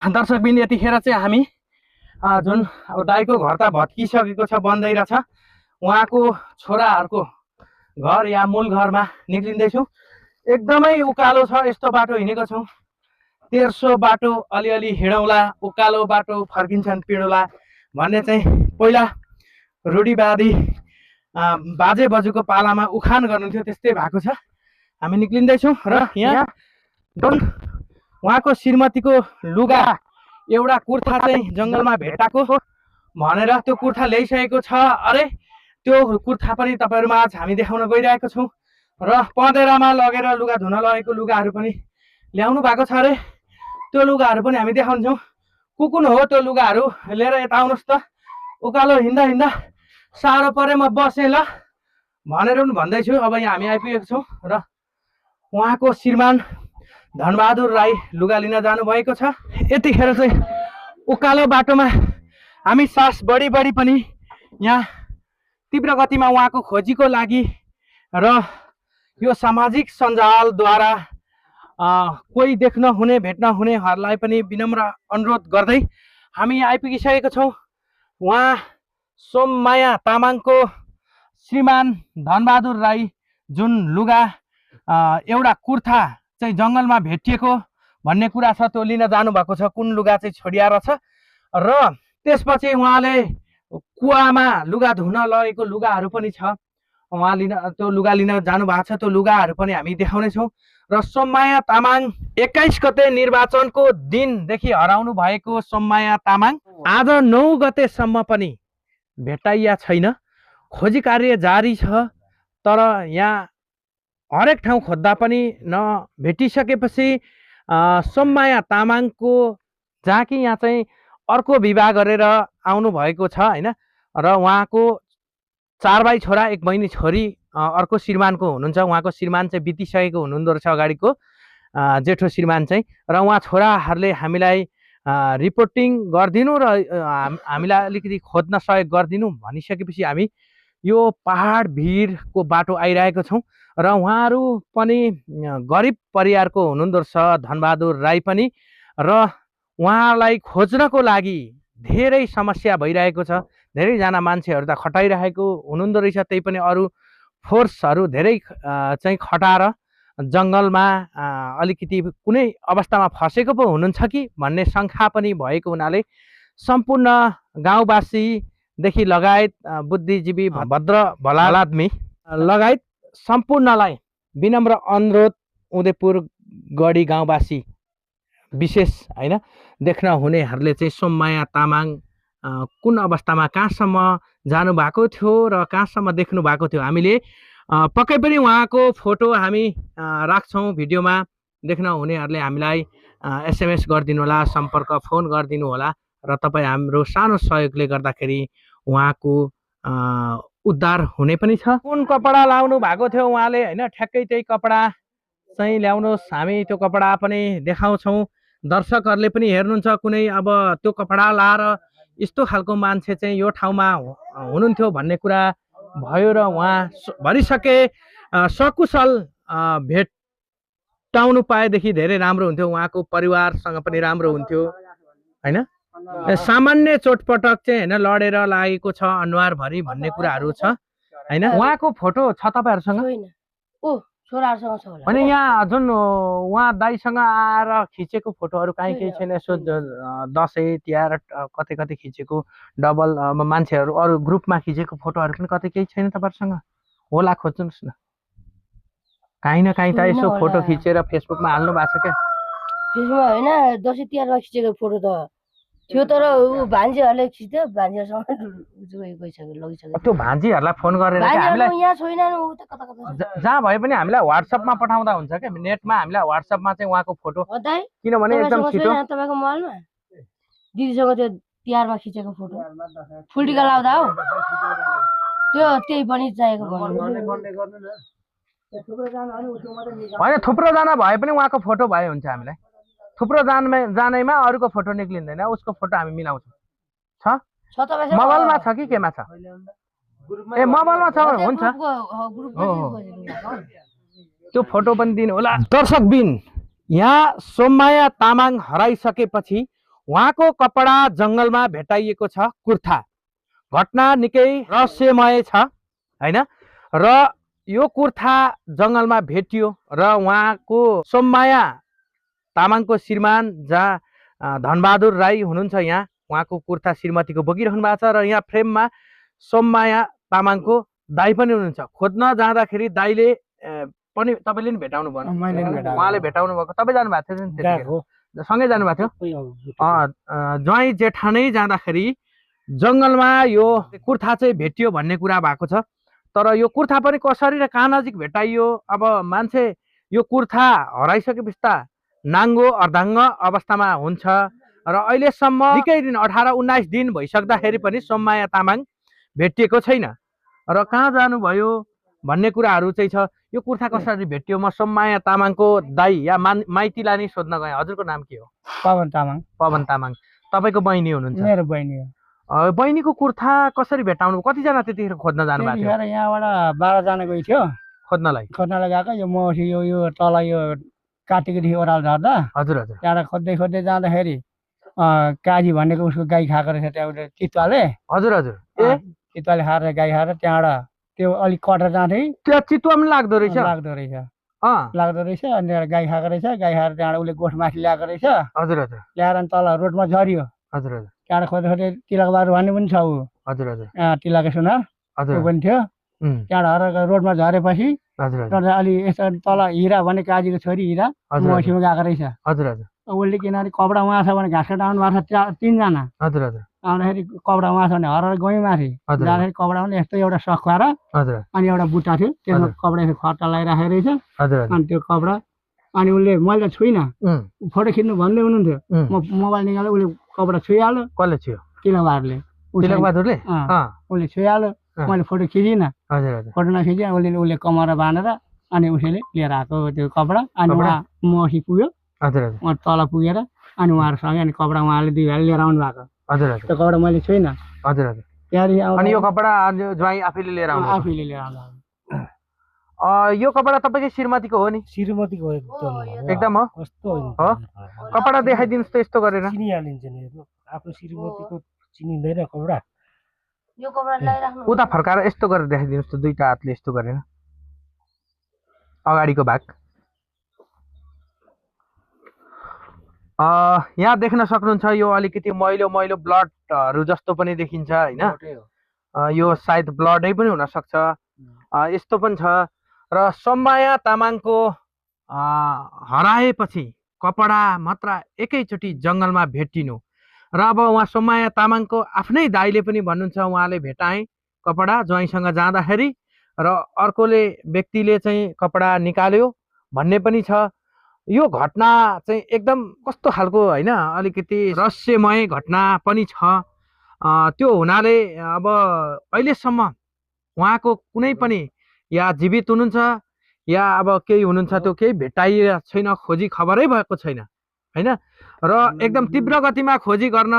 दर्शकबिन यतिखेर चाहिँ हामी जुन अब दाइको घर त भत्किसकेको छ, बन्दै रहेछ, उहाँको छोराहरूको घर या मूल घरमा निक्लिँदैछु। एकदमै उकालो छ, यस्तो बाटो हिँडेको छौँ। तेर्सो बाटो अलिअलि हिँडौँला, उकालो बाटो फर्किन्छन् पिँडौला भन्ने चाहिँ पहिला रूढिवादी बाजे बजुको पालामा उखान गर्नुहुन्थ्यो, त्यस्तै भएको छ। हामी निक्लिँदैछौँ र यहाँ जुन उहाँको श्रीमतीको लुगा एउटा कुर्ता चाहिँ जङ्गलमा भेटाएको भनेर त्यो कुर्ता ल्याइसकेको छ। अरे त्यो कुर्ता पनि तपाईँहरूमा आज हामी देखाउन गइरहेको छौँ र पँधेरामा लगेर लुगा धुन लगेको लुगाहरू पनि ल्याउनु भएको छ। अरे त्यो लुगाहरू पनि हामी देखाउँछौँ। कुन हो त्यो लुगाहरू लिएर यता आउनुहोस् त। उकालो हिँड्दा हिँड्दा साह्रो परे, म बसेँ ल भनेर पनि भन्दैछु। अब यहाँ हामी आइपुगेको छौँ र उहाँको श्रीमान धनबहादुर राई लुगा लिन जानुभएको छ। यतिखेर चाहिँ उकालो बाटोमा हामी सास बढी पनि यहाँ तीव्र गतिमा उहाँको खोजीको लागि र यो सामाजिक सञ्जालद्वारा कोही देख्न हुने भेट्न हुनेहरूलाई पनि विनम्र अनुरोध गर्दै हामी आइपुगिसकेको छौँ। उहाँ सोममाया तामाङको श्रीमान धनबहादुर राई जुन लुगा एउटा कुर्ता चाहिँ जङ्गलमा भेटिएको भन्ने कुरा छ, त्यो लिन जानुभएको छ। कुन लुगा चाहिँ छोडिएर छ र त्यसपछि उहाँले कुवामा लुगा धुन लगेको लुगाहरू पनि छ, उहाँ त्यो लुगा लिन जानुभएको छ। त्यो लुगाहरू पनि हामी देखाउनेछौँ। र सोममाया तामाङ 21 गते निर्वाचनको दिनदेखि हराउनु भएको सोममाया तामाङ आज 9 गतेसम्म पनि भेटाइया छैन। खोजी कार्य जारी छ, तर यहाँ हरेक ठाउँ खोज्दा पनि नभेटिसकेपछि सोममाया तामाङको जहाँ कि यहाँ चाहिँ अर्को विवाह गरेर आउनु भएको छ होइन, र उहाँको 4 भाइ छोरा 1 बहिनी छोरी अर्को श्रीमानको हुनुहुन्छ। उहाँको श्रीमान चाहिँ बितिसकेको हुनुहुँदो रहेछ अगाडिको जेठो श्रीमान चाहिँ। र उहाँ छोराहरूले हामीलाई रिपोर्टिङ गरिदिनु र हामीलाई अलिकति खोज्न सहयोग गरिदिनु भनिसकेपछि हामी यो पहाड भिरको बाटो आइरहेको छौँ। र उहाँहरू पनि गरिब परिवारको हुनुहुँदो रहेछ धनबहादुर राई पनि, र उहाँलाई खोज्नको लागि धेरै समस्या भइरहेको छ। धेरैजना मान्छेहरू त खटाइरहेको हुनुहुँदो रहेछ, त्यही पनि अरू फोर्सहरू धेरै चाहिँ खटाएर जङ्गलमा अलिकति कुनै अवस्थामा फसेको पो हुनुहुन्छ कि भन्ने शङ्का पनि भएको हुनाले सम्पूर्ण गाउँवासीदेखि लगायत बुद्धिजीवी भद्र भलादमी लगायत सम्पूर्णलाई विनम्र अनुरोध, उदयपुर गढी गाउँवासी विशेष होइन देख्न हुनेहरूले चाहिँ सोममाया तामाङ कुन अवस्थामा कहाँसम्म जानुभएको थियो र कहाँसम्म देख्नु भएको थियो, हामीले पक्कै पनि उहाँको फोटो हामी राख्छौँ भिडियोमा। देख्न हुनेहरूले हामीलाई SMS गरिदिनु होला, सम्पर्क फोन गरिदिनु होला र तपाईँ हाम्रो सानो सहयोगले गर्दाखेरि उहाँको उद्धार हुने पनि छ। कुन कपडा लाउनु भएको थियो उहाँले होइन, ठ्याक्कै त्यही कपडा चाहिँ ल्याउनुहोस्, हामी त्यो कपडा पनि देखाउँछौँ। दर्शकहरूले पनि हेर्नुहुन्छ, कुनै अब त्यो कपडा लाएर यस्तो खालको मान्छे चाहिँ यो ठाउँमा हुनुहुन्थ्यो भन्ने कुरा भयो र उहाँ भरिसके सकुशल भेट्टाउनु पाएदेखि धेरै राम्रो हुन्थ्यो। उहाँको परिवारसँग पनि राम्रो हुन्थ्यो होइन। सामान्य चोटपटक चाहिँ होइन लडेर लागेको छ अनुहारभरि भन्ने कुराहरू छ होइन। उहाँको फोटो छ तपाईँहरूसँग? अनि यहाँ जुन उहाँ दाइसँग आएर खिचेको फोटोहरू काहीँ केही छैन? यसो दसैँ तिहार कतै कतै खिचेको डबल मान्छेहरू अरू ग्रुपमा खिचेको फोटोहरू पनि कतै केही छैन तपाईँहरूसँग? होला खोज्नुहोस् न, काहीँ न काहीँ त यसो फोटो खिचेर फेसबुकमा हाल्नु भएको छ क्या? फेसबुकमा होइन, दसैँ तिहारमा खिचेको फोटो त थियो, तर ऊ भान्जीहरूले खिच्थ्यो, भान्जीहरूसँग गइसक्यो लगिसक्यो। त्यो भान्जीहरूलाई फोन गरेर हामीलाई यहाँ छैन, ऊ त कता कता जहाँ भए पनि हामीलाई व्हाट्सएपमा पठाउँदा हुन्छ क्या, नेटमा हामीलाई व्हाट्सएपमा चाहिँ उहाँको फोटो, किनभने एकदम छिटो। तपाईँको मोबाइलमा दिदीसँग त्यो तिहारमा खिचेको फोटो फुल टिका लाउँदा हो, त्यो त्यही पनि चाहिएको होइन। थुप्रो जना भए पनि उहाँको फोटो भए हुन्छ हामीलाई। थुप्रो जानैमा अरूको फोटो निक्लिँदैन, उसको फोटो हामी मिलाउँछौँ। छ मोबाइलमा छ कि केमा छ? ए मोबाइलमा छ, हुन्छ। त्यो फोटो पनि दिनु होला। दर्शकबिन, यहाँ सोममाया तामाङ हराइसकेपछि उहाँको कपडा जङ्गलमा भेटाइएको छ कुर्था। घटना निकै रहस्यमय छ हैन। र यो कुर्था जङ्गलमा भेटियो र उहाँको सोममाया तामाङको श्रीमान जहाँ धनबहादुर राई हुनुहुन्छ, यहाँ उहाँको कुर्ता श्रीमतीको बोकिरहनु भएको छ र यहाँ फ्रेममा सोममाया तामाङको दाई पनि हुनुहुन्छ। खोज्न जाँदाखेरि दाईले पनि तपाईँले नि भेटाउनु भयो, उहाँले भेटाउनु भएको, तपाईँ जानुभएको थियो नि त्यतिखेर, सँगै जानुभएको थियो। ज्वाइँ जेठानै जाँदाखेरि जङ्गलमा यो कुर्था चाहिँ भेटियो भन्ने कुरा भएको छ। तर यो कुर्था पनि कसरी र कहाँ नजिक भेटाइयो, अब मान्छे यो कुर्था हराइसकेपछि त नाङ्गो अर्धाङ्ग अवस्थामा हुन्छ र अहिलेसम्म निकै दिन 18-19 दिन भइसक्दाखेरि पनि सोममाया तामाङ भेटिएको छैन र कहाँ जानुभयो भन्ने कुराहरू चाहिँ छ। यो कुर्था कसरी भेटियो? म सोममाया तामाङको दाई या माइतीलाई नै सोध्न गएँ। हजुरको नाम के हो? पवन तामाङ। पवन तामाङ। तपाईँको बहिनी हुनुहुन्छ? मेरो बहिनी हो। बहिनीको कुर्था कसरी भेटाउनु? कतिजना त्यतिखेर खोज्न जानुभएको थियो? यहाँबाट 12 जना गएको थियो खोज्नलाई गएको। यो मसी यो तल यो काटेकोदेखि ओह्राल झर्दा हजुर हजुर त्यहाँबाट खोज्दै जाँदाखेरि काजी भनेको उसको गाई खाएको रहेछ त्यहाँ चितुवाले। हजुर हजुर। ए चितुवाले खाएर गाई खाएर त्यहाँबाट त्यो अलिक कटेर जाँदै त्यो चितुवा पनि लाग्दो रहेछ? लाग्दो रहेछ। अनि त्यहाँबाट गाई खाएको रहेछ। गाई खाएर त्यहाँबाट उसले गोठ माथि ल्याएको रहेछ। हजुर हजुर। ल्याएर अनि तल रोडमा झऱ्यो। हजुर हजुर। त्यहाँबाट खोज्दै तिलक बहादुर भन्ने पनि छ ऊ। हजुर हजुर। तिलके सुनार ऊ पनि थियो। त्यहाँबाट रोडमा झरेपछि अलि यसो तल हिरा भन्ने काजीको छोरी हिरा मसीमा गएको रहेछ। हजुर हजुर। उसले किनभने कपडा उहाँ छ भने घाँस काट्न आउनु भएको छ 3 जना। हजुर हजुर। आउँदाखेरि कपडा उहाँ छ भने हराएर गयौँ माथि जाँदाखेरि कपडा पनि यस्तो एउटा सखुवाएर अनि एउटा बुट्टा थियो त्यसमा कपडा यसो खट्टा लगाइराखेको रहेछ। अनि त्यो कपडा अनि उसले मैले त छुइनँ, फोटो खिच्नु भन्दै हुनुहुन्थ्यो। म मोबाइल निकालेँ, उसले कपडा छुइहाल्यो। कसले छुयो? तिलकबहादुरले। तिलकबहादुरले उसले छुइहाल्यो। मैले फोटो खिचिनँ। फोटो नखिचेँ। उसले कमरा बाँधेर अनि उसले लिएर आएको त्यो कपडा। अनि उहाँ मसी पुग्यो। उहाँ तल पुगेर अनि उहाँहरूसँगै अनि कपडा उहाँले 2 भाइले लिएर आउनु भएको। त्यो कपडा मैले छुइनँ। हजुर हजुर। त्यहाँदेखि अनि यो कपडा ज्वाइँ आफैले लिएर आउनु? आफैले लिएर आउनु। यो कपडा तपाईँकै श्रीमतीको हो नि? श्रीमतीको एकदम हो। हो कपडा देखाइदिनुहोस् त यस्तो गरेर। चिनिहालिन्छ नि आफ्नो श्रीमतीको चिनिँदैन कपडा। यो कपडा लगाइराख्नु। उता फर्काएर यस्तो गरेर देखाइदिनुहोस् त, दुईटा हातले यस्तो गरेर अगाडिको भाग। यहाँ देख्न सक्नुहुन्छ यो अलिकति मैलो मैलो ब्लडहरू जस्तो पनि देखिन्छ हैन? यो सायद ब्लडै पनि हुन सक्छ। यस्तो पनि छ। र सोममाया तामाङको हराएपछि कपडा मात्र एकैचोटि जङ्गलमा भेटिनु र अब उहाँ सोममाया तामाङको आफ्नै दाइले पनि भन्नुहुन्छ उहाँले भेटाए कपडा ज्वाइँसँग जाँदाखेरि र अर्कोले व्यक्तिले चाहिँ कपडा निकाल्यो भन्ने पनि छ। यो घटना चाहिँ एकदम कस्तो खालको हैन, अलिकति रहस्यमय घटना पनि छ। त्यो हुनाले अब अहिलेसम्म उहाँको कुनै पनि या जीवित हुनुहुन्छ या अब केही हुनुहुन्छ त्यो केही भेटाइएको छैन, खोजी खबरै भएको छैन हैन। र एकदम तीव्र गतिमा खोजी गर्न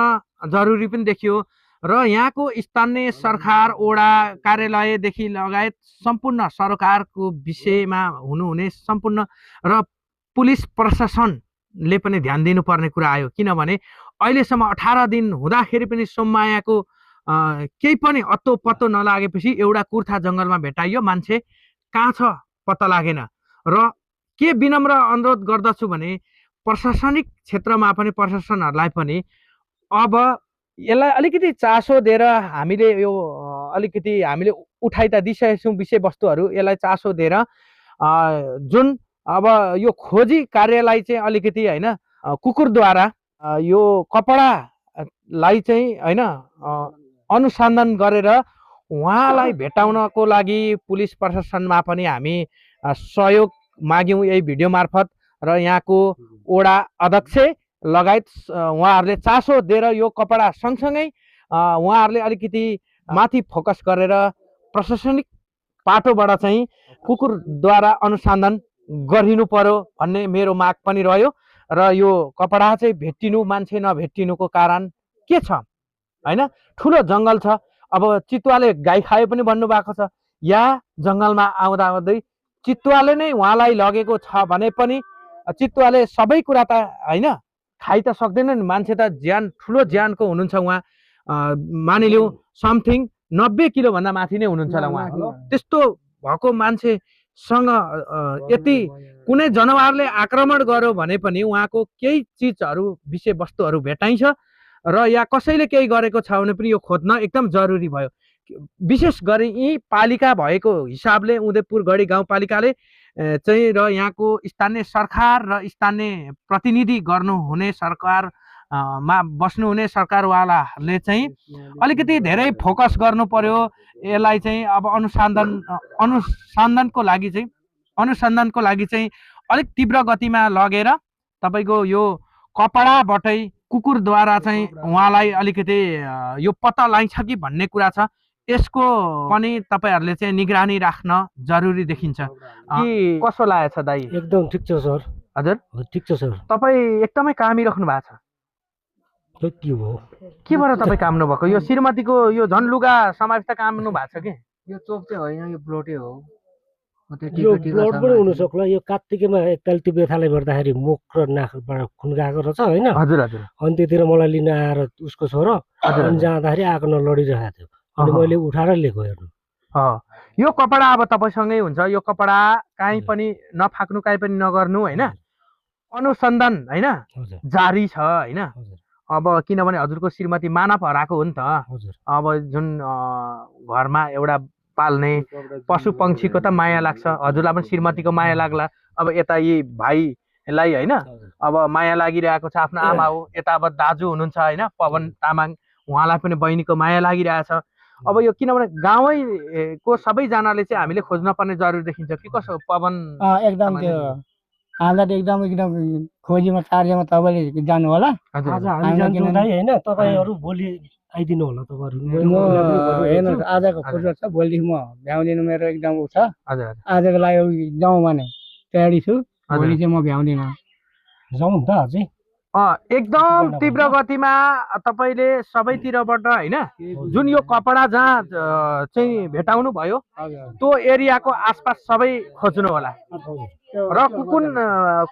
जरुरी पनि देखियो। र यहाँको स्थानीय सरकार ओडा कार्यालयदेखि लगायत सम्पूर्ण सरकारको विषयमा हुनुहुने सम्पूर्ण र पुलिस प्रशासनले पनि ध्यान दिनुपर्ने कुरा आयो। किनभने अहिलेसम्म 18 दिन हुँदाखेरि पनि सोममायाको केही पनि अत्तो पत्तो नलागेपछि एउटा कुर्था जङ्गलमा भेटाइयो, मान्छे कहाँ छ पत्ता लागेन। र के विनम्र अनुरोध गर्दछु भने प्रशासनिक क्षेत्रमा पनि प्रशासनहरूलाई पनि अब यसलाई अलिकति चासो दिएर हामीले यो अलिकति हामीले उठाइ त दिइसकेका छौँ विषयवस्तुहरू, यसलाई चासो दिएर जुन अब यो खोजी कार्यलाई चाहिँ अलिकति हैन कुकुरद्वारा यो कपडालाई चाहिँ हैन अनुसन्धान गरेर उहाँलाई भेटाउनको लागि पुलिस प्रशासनमा पनि हामी सहयोग माग्यौँ यही भिडियो मार्फत। र यहाँको ओडा अध्यक्ष लगायत उहाँहरूले चासो दिएर यो कपडा सँगसँगै उहाँहरूले अलिकति माथि फोकस गरेर प्रशासनिक पाटोबाट चाहिँ कुकुरद्वारा अनुसन्धान गरिनु पर्यो भन्ने मेरो माग पनि रह्यो। र यो कपडा चाहिँ भेटिनु, मान्छे नभेटिनुको कारण के छ हैन? ठुलो जङ्गल छ। अब चितुवाले गाई खायो पनि भन्नुभएको छ, या जङ्गलमा आउँदा आउँदै चितुवाले नै उहाँलाई लगेको छ भने पनि चितुवाले सबै कुरा त हैन खाइ त सक्दैन नि, मान्छे त ज्यान ठुलो ज्यानको हुनुहुन्छ उहाँ। मानिलिउँ समथिङ 90 किलो भन्दा माथि नै हुनुहुन्छ होला उहाँ। त्यस्तो भएको मान्छेसँग यति कुनै जनावरले आक्रमण गर्यो भने पनि उहाँको केही चिजहरू विषयवस्तुहरू भेटाइन्छ र या कसैले केही गरेको छ भने पनि यो खोज्न एकदम जरुरी भयो। विशेष गरी यी पालिका भएको हिसाबले उदयपुर गढी गाउँपालिकाले चाहिँ र यहाँको स्थानीय सरकार र स्थानीय प्रतिनिधि गर्नुहुने सरकार मा बस्नुहुने सरकारवालाहरूले चाहिँ अलिकति धेरै फोकस गर्नु पर्यो। यसलाई चाहिँ अब अनुसन्धानको लागि चाहिँ अलिक तीव्र गतिमा लगेर तपाईँको यो कपडाबाटै कुकुरद्वारा चाहिँ उहाँलाई अलिकति यो पत्ता लगाइन्छ कि भन्ने कुरा छ। यसको पनि तपाईँहरूले चाहिँ निगरानी राख्न जरुरी देखिन्छ कि कसो लागेको छ दाइ? एकदम ठिक छ सर। हजुर ठिक छ सर। तपाईँ एकदमै कामी राख्नु भएको छ। के भयो? केबाट तपाईँ काम्नु भएको? यो श्रीमतीको यो झन् लुगा समावेश त काम्नु भएको छ कि? यो चोप चाहिँ होइन, यो ब्लोटै हो। यो ब्लड पनि हुन सक्ला। यो कार्तिकमा एकताल त्यो बेथाले गर्दाखेरि मुख र नाकबाट खुन गएको रहेछ होइन। हजुर हजुर। अनि त्यतिर मलाई लिन आएर उसको छोरो अनि जाँदाखेरि आगो नलडिरहेको थियो अनि मैले उठाएर लिएको हेर्नु। यो कपडा अब तपाईँसँगै हुन्छ। यो कपडा काहीँ पनि नफाक्नु, काहीँ पनि नगर्नु होइन। अनुसन्धान होइन जारी छ होइन। अब किनभने हजुरको श्रीमती मानव हराएको हो नि त। अब जुन घरमा एउटा पाल्ने पशु पक्षीको त माया लाग्छ, हजुरलाई पनि श्रीमतीको माया लाग्ला। अब यता यी भाइलाई होइन अब माया लागिरहेको छ, आफ्नो आमा हो। यता अब दाजु हुनुहुन्छ होइन पवन तामाङ, उहाँलाई पनि बहिनीको माया लागिरहेछ। अब यो किनभने गाउँको सबैजनाले चाहिँ हामीले खोज्न पर्ने जरुरी देखिन्छ कि कसो पवन? एकदम त्यो हामीलाई त एकदम एकदम खोजीमा कार्यमा तपाईँले जानु होला। आज हामी जान्छौँ दाइ होइन। तपाईँहरू भोलि आइदिनु होला तपाईँहरू। हेर्नु आजको फुर्सद छ, भोलिदेखि म भ्याउँदिनँ, मेरो एकदम उ छ। हजुर आजको लागि जाउँ भने तयारी छु, भोलि चाहिँ म भ्याउँदिनँ। जाउँ नि त अझै। एकदम तीव्र गतिमा तपाईँले सबैतिरबाट होइन जुन यो कपडा जहाँ चाहिँ भेटाउनु भयो त्यो एरियाको आसपास सबै खोज्नु होला। र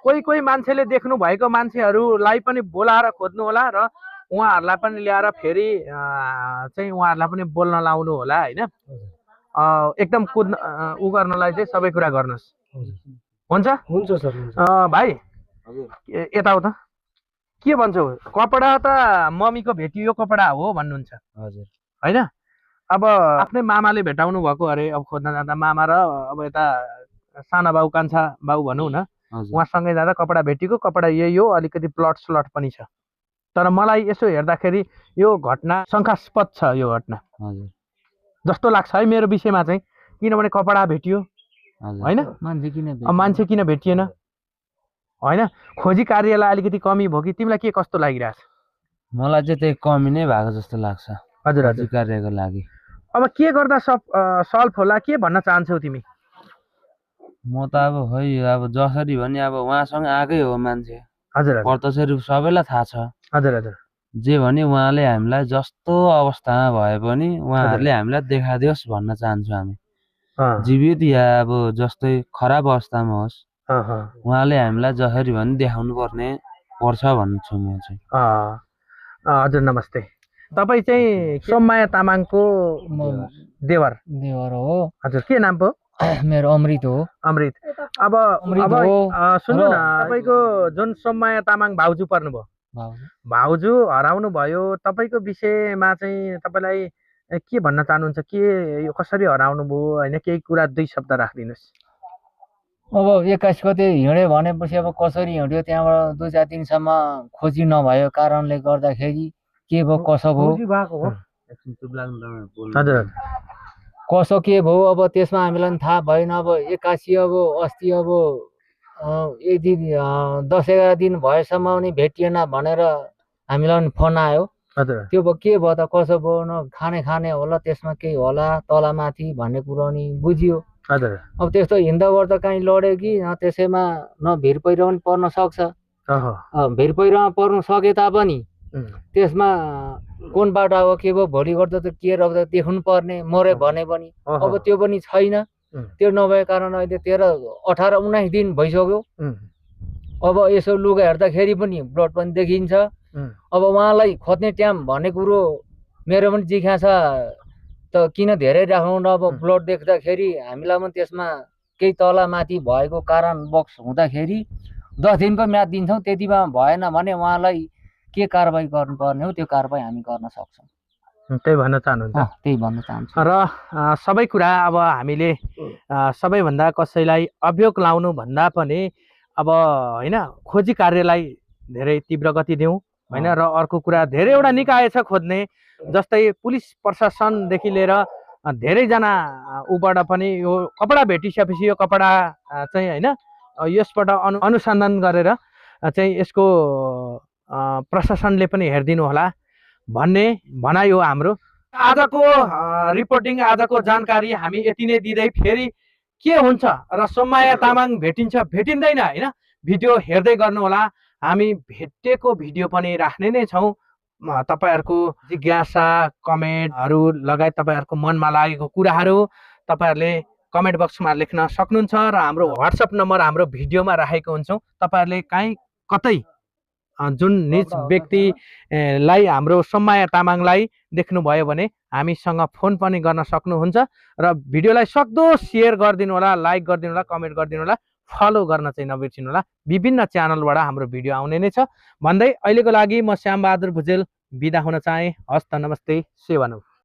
कोही मान्छेले देख्नु भएको मान्छेहरूलाई पनि बोलाएर खोज्नु होला र उहाँहरूलाई पनि ल्याएर फेरि चाहिँ उहाँहरूलाई पनि बोल्न लाउनु होला होइन। एकदम उ गर्नलाई चाहिँ सबै कुरा गर्नुहोस्। हुन्छ हुन्छ सर। भाइ यता हो त के भन्छौ? कपडा त मम्मीको भेटियो यो कपडा हो भन्नुहुन्छ हजुर होइन। अब आफ्नै मामाले भेटाउनु भएको अरे। अब खोज्न जाँदा मामा र अब यता साना बाउ कान्छा बाउ भनौँ न, उहाँसँगै जाँदा कपडा भेटेको। कपडा यही हो, अलिकति प्लट स्लट पनि छ। तर मलाई यसो हेर्दाखेरि यो घटना शङ्कास्पद छ यो घटना जस्तो लाग्छ है मेरो विषयमा चाहिँ। किनभने कपडा भेटियो होइन, मान्छे किन भेटिएन होइन। खोजी कार्यलाई अलिकति कमी भयो कि तिमीलाई के कस्तो लागिरहेछ? मलाई चाहिँ त्यही कमी नै भएको जस्तो लाग्छ हजुर खोजी कार्यको लागि। अब के गर्दा सल्भ होला के भन्न चाहन्छौ तिमी? म त अब खै अब जसरी भने अब उहाँसँग आएकै हो मान्छे। हजुर प्रत्यक्ष रूप सबैलाई थाहा छ। हजुर हजुर। जे भने उहाँले हामीलाई जस्तो अवस्थामा भए पनि उहाँहरूले हामीलाई देखादियोस् भन्न चाहन्छु हामी। जीवित या अब जस्तै खराब अवस्थामा होस्, उहाँले हामीलाई जसरी भने देखाउनु पर्छ भन्छु म चाहिँ। हजुर नमस्ते। तपाईँ चाहिँ सोममाया तामाङको देवर हो। हजुर के नाम पो? मेरो अमृत हो। अमृत। अब सुन्नु न, तपाईँको जुन सोममाया तामाङ भाउजू पर्नुभयो, भाउजू हराउनु भयो, तपाईँको विषयमा चाहिँ तपाईँलाई के भन्न चाहनुहुन्छ? के यो कसरी हराउनु भयो होइन, केही कुरा 2 शब्द राखिदिनुहोस्। अब 21 गते हिँड्यो भनेपछि अब कसरी हिँड्यो त्यहाँबाट 2-4 दिनसम्म खोजी नभएको कारणले गर्दाखेरि के भयो कसो भयो हजुर कसो के भयो अब त्यसमा हामीलाई थाहा भएन। अब 81 अब अस्ति अब 1 दिन 10-11 दिन भएसम्म पनि भेटिएन भनेर हामीलाई फोन आयो। त्यो भयो के भयो त कसो भयो, न खाने होला त्यसमा केही होला तलमाथि भन्ने कुरो नि बुझियो। अब त्यस्तो हिँड्दाबाट कहीँ लड्यो कि त्यसैमा न भिर पहिरो पनि पर्न सक्छ। भिर पहिरोमा पर्नु सके तापनि त्यसमा कुन बाटो अब के भयो भोलि गर्दा त के अब देख्नु पर्ने मरे भने पनि अब त्यो पनि छैन। त्यो नभएको कारण अहिले 13, 18, 19 दिन भइसक्यो। अब यसो लुगा हेर्दाखेरि पनि ब्लड पनि देखिन्छ। अब उहाँलाई खोज्ने टाइम भन्ने कुरो मेरो पनि जिज्ञासा त किन धेरै राखौँ र अब ब्लड देख्दाखेरि हामीलाई पनि त्यसमा केही तलमाथि भएको कारण बक्स हुँदाखेरि 10 दिनको म्याद दिन्छौँ। त्यतिमा भएन भने उहाँलाई के कारबाही गर्नुपर्ने हो त्यो कारबाही हामी गर्न सक्छौँ। त्यही भन्न चाहनुहुन्छ? त्यही भन्न चाहन्छु। र सबै कुरा अब हामीले सबैभन्दा कसैलाई अभियोग लाउनु भन्दा पनि अब होइन खोजी कार्यलाई धेरै तीव्र गति दिउँ होइन। र अर्को कुरा धेरैवटा निकाय छ खोज्ने, जस्तै पुलिस प्रशासनदेखि लिएर धेरैजना ऊबाट पनि यो कपडा भेटिसकेपछि यो कपडा चाहिँ होइन यसबाट अनुसन्धान गरेर चाहिँ यसको प्रशासनले पनि हेरिदिनु होला भन्ने भनाइ हो हाम्रो। आजको रिपोर्टिङ, आजको जानकारी हामी यति नै दिँदै फेरि के हुन्छ र सोममाया तामाङ भेटिन्छ भेटिँदैन होइन भिडियो हेर्दै गर्नु होला। हामी भेटेको भिडियो पनि राख्ने नै छौँ। तपाईँहरूको जिज्ञासा कमेन्टहरू लगायत तपाईँहरूको मनमा लागेको कुराहरू तपाईँहरूले कमेन्ट बक्समा लेख्न सक्नुहुन्छ र हाम्रो WhatsApp नम्बर हाम्रो भिडियोमा राखेको हुन्छौँ। तपाईँहरूले काहीँ कतै जुन निज व्यक्तिलाई हाम्रो सोममाया तामाङलाई देख्नुभयो भने हामीसँग फोन पनि गर्न सक्नुहुन्छ र भिडियोलाई सक्दो सेयर गरिदिनु होला, लाइक गरिदिनु होला, कमेन्ट गरिदिनु होला, फलो गर्न चाहिँ नबिर्सिनु होला। विभिन्न च्यानलबाट हाम्रो भिडियो आउने नै छ भन्दै अहिलेको लागि म श्यामबहादुर भुजेल बिदा हुन चाहे। हस्त नमस्ते, सेवा।